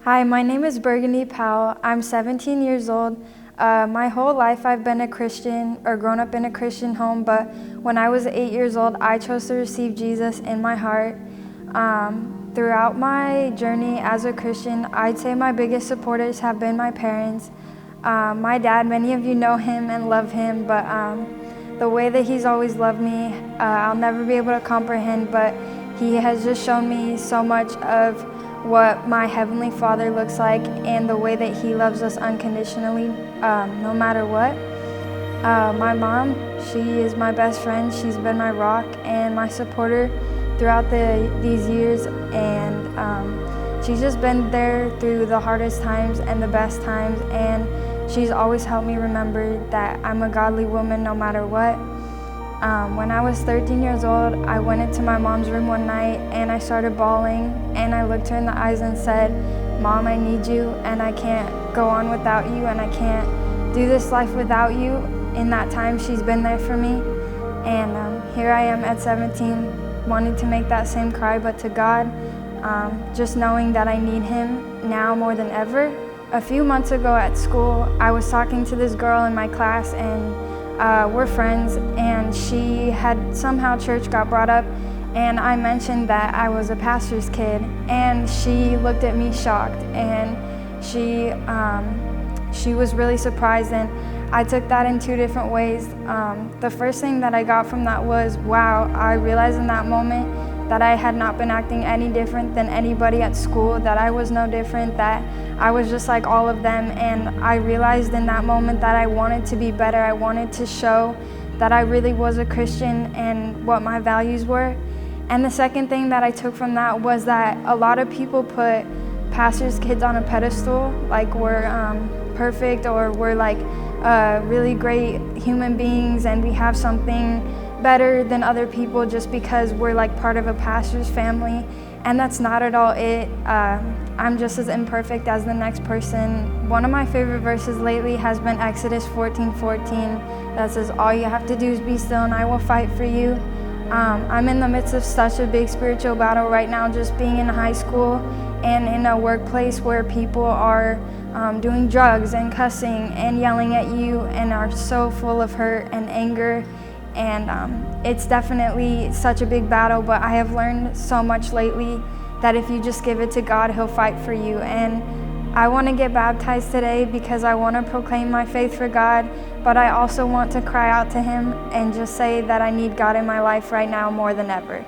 Hi, my name is Burgundy Powell. I'm 17 years old. My whole life I've been a Christian or grown up in a Christian home, but when I was 8 years old, I chose to receive Jesus in my heart. Throughout my journey as a Christian, I'd say my biggest supporters have been my parents. My dad, many of you know him and love him, but the way that he's always loved me, I'll never be able to comprehend, but he has just shown me so much of what my Heavenly Father looks like and the way that He loves us unconditionally, no matter what. My mom, she is my best friend. She's been my rock and my supporter throughout these years, and she's just been there through the hardest times and the best times, and she's always helped me remember that I'm a godly woman no matter what. When I was 13 years old, I went into my mom's room one night and I started bawling, and I looked her in the eyes and said, "Mom, I need you, and I can't go on without you, and I can't do this life without you." In that time, she's been there for me, and here I am at 17, wanting to make that same cry, but to God, just knowing that I need Him now more than ever. A few months ago at school, I was talking to this girl in my class, and we're friends, and she had somehow church got brought up, and I mentioned that I was a pastor's kid, and she looked at me shocked, and she was really surprised, and I took that in two different ways. The first thing that I got from that was, wow, I realized in that moment that I had not been acting any different than anybody at school, that I was no different, that I was just like all of them, and I realized in that moment that I wanted to be better. I wanted to show that I really was a Christian and what my values were. And the second thing that I took from that was that a lot of people put pastors' kids on a pedestal, like we're perfect, or we're like really great human beings and we have something better than other people just because we're like part of a pastor's family, and that's not at all it. I'm just as imperfect as the next person. One of my favorite verses lately has been Exodus 14:14 that says, "All you have to do is be still and I will fight for you." I'm in the midst of such a big spiritual battle right now, just being in high school and in a workplace where people are doing drugs and cussing and yelling at you and are so full of hurt and anger. And it's definitely such a big battle, but I have learned so much lately that if you just give it to God, He'll fight for you. And I want to get baptized today because I want to proclaim my faith for God, but I also want to cry out to Him and just say that I need God in my life right now more than ever.